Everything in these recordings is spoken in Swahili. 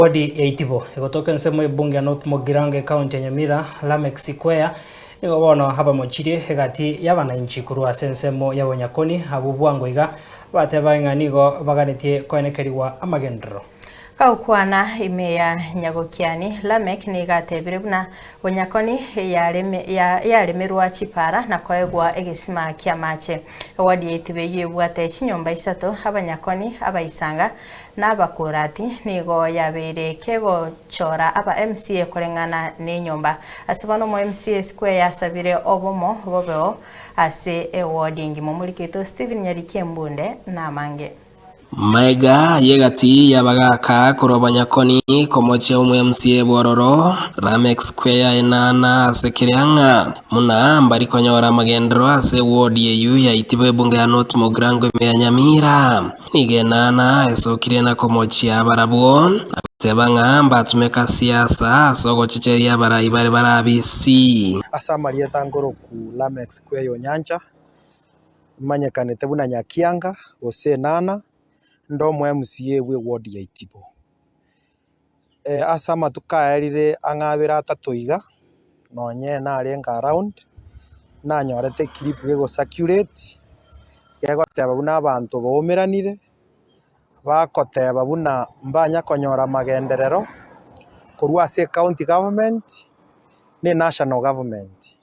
Wadi ya Itibo ikotoka nsemo ibunge ya North Mogirange County ya Nyamira Lameck Sikwea nigo bono haba mochire hagati y'abananchi kurwa sensemo ya Bonyakoni abo bwangoiga bateba ng'anigo baganetie koenekeriwa amagendero Kaukwana imeya nyagokiani Lameck nigatebire buna Bonyakoni yaremerwa chipara na koegwa egesima kia mache wadi ya Itibo yebwate chinyomba isato abanyakoni abaisanga n'abakurati nigo yabere kego chora aba MCA korengana n'inyomba asabano mo MCA Square yasabire obomo bobeo ase ewarding mu mulikito Steven Nyarikembunde na mange Maiga yegati yabagaka kurobanyakoni komoche umwe MCA Bororo Lameck Square enana sekirianga muna mbari konyora magendro ase ward yeyu ya Itibo bunge ya North Mogirange ya Nyamira nigenana esokire na komoche abarabo tebanga mbatumeka siasa sogo chicheria bari barabisi asa maria tangoro ku Lameck Square yo nyanja manyekanete buna nyakianga ose nana ndo mwe MCA we ward ya Itibo asa matukaerire ang'abira atatoiga nonye na arenga around na nyorete clip gego circulate gegoteba buna abantu bomeranire bakoteba buna mbanya konyora magenderero kurwa ase county government ne national government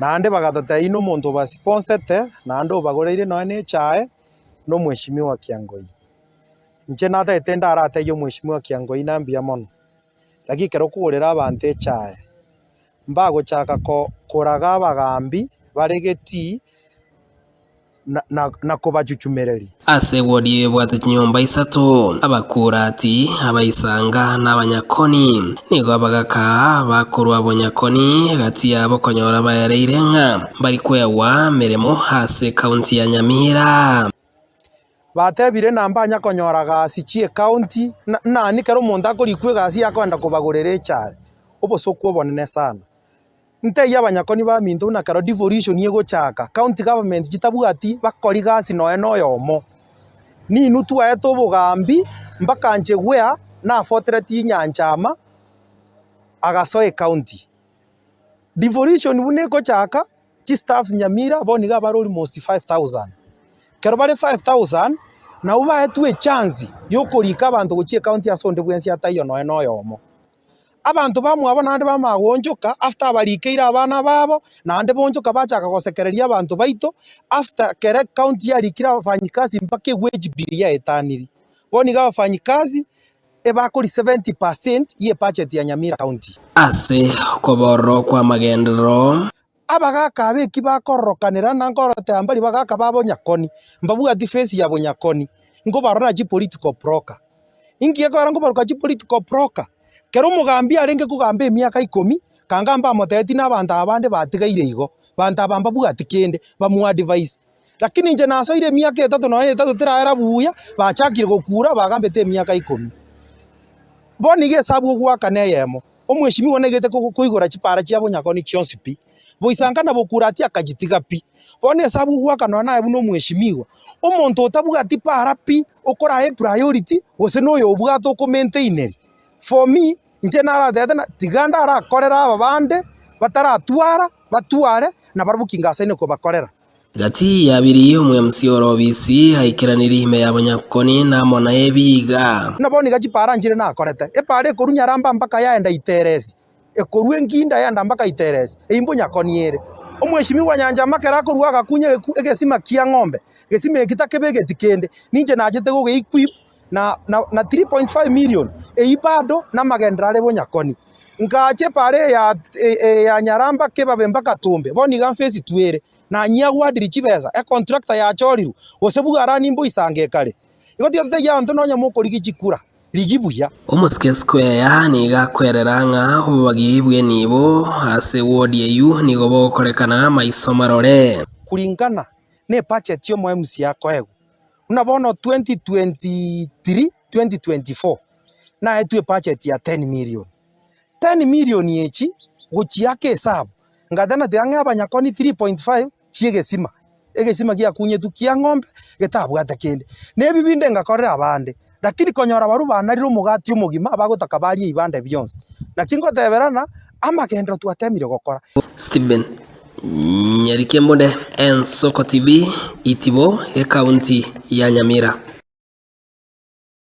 nande bagatote ino muntu basiponsete nando bagoreire none chae no mweshimiwa Kiangoi nje nata etenda arate yo mweshimiwa Kiangoi nambia mono laki kero kugurira abantu chae mbago chaka ko koraga abagambi baregeti na kubachuchumereri ase wodi bwate nyomba isato abakurati abaisanga n'abanyakoni nigo abagaka bakurwa Bonyakoni gati yabo konyora bayareirenga bari kwewa meremo hase county ya Nyamira batebire namba nyakonyora gasi chie county na ni kero muntu akorikwe gasi yakwenda kubagurira chae obosoku bonene sana nte y'abanyakoni ba minto na karo devolution yego chaka county government kitabugati bakori gasi no yomo ni nutu ayeto bugambi mbaka nje gwea na fortress nyanchama agasoe county devolution buneko chaka chi staffs Nyamira boniga bari almost 5000 kero bari 5000 na uba etwe chance yokorika abantu guchie county asonde bwensi atayo no yomo abantu bamwe abo nande bamagonjoka after abarikeira abana babo nande bonjoka bachaka gosekereria abantu baito after kere county yarikira abafanyikazi mpaka wage bill ya etaniri boniga abafanyikazi ebakori 70% ye budget ya Nyamira county ase koboro kwa magendero abagaka abeki bakorokanira na ngorote ambali bagaka babonyakoni mbabuga defense ya Bonyakoni ngo barona ji political broker ingiye ko ngo baruka ji political broker kero mugambi arenge kugamba emyaka 10 kangamba moteti n'abantu abande batigaire igo bantu abamba buga tikende bamu advice lakini nje naso ile myaka 3 no 3 tirahera buya bachakire gukura bagambete emyaka 10 bonige sabu gwaka neyemo omweshimi wonegete kuigora chipara chia Bonyakoni chionsipi boisanga na bokurati akagitiga pi bone sabu gwaka no nae buno mweshimiwa omuntu otabuga tipara pi okora he priority ose no yo bwato ko maintain for me nje nara na tiganda ara korera abande bataratwara batware na barubukinga sene ko bakorera gati yabiri umwe MCA Orobisi haikiraniri ime ya Bonyakoni na mona ebiga naboni gachipara njire na korete epare korunyaramba mpaka yaenda iteresi ekorwe nginda yaenda mpaka iteresi Bonyakoni ere omweshimiwa nyanja makera koruaga kunye egesima kia ng'ombe gesima ekitakebe tikende ninje najete go equip na 3.5 million eibado na magendrare Bonyakoni ngache pare ya Nyaramba kebabe mpaka Tumbe boni gamfesi twere na nyagwadiri chibeza contractor ya choriru osebuga arani mbo isange kare igoti yote ya nto nonya moko ligikura ligibuya Omuske Square ya niga kwereranga ubagibwe nibo ase ward yeyu nigo bokorekana maisomarore kulingana ne budget yo mo MCA koego unabona 2023 2024 na etwe budget ya 10 million yechi guchi yake hesabu ngadana de Abanyakoni 3.5 egesima kia kunye tukia ng'ombe getabwata kende ne bibinde ngakorera abande lakini konyora baru banarira umugati umugima abagotaka barie ibande bionse lakini ngoteberana amagendo twatemire gukora. Stephen Nyarikemode, Ensoko TV, Itibo, e county ya Nyamira.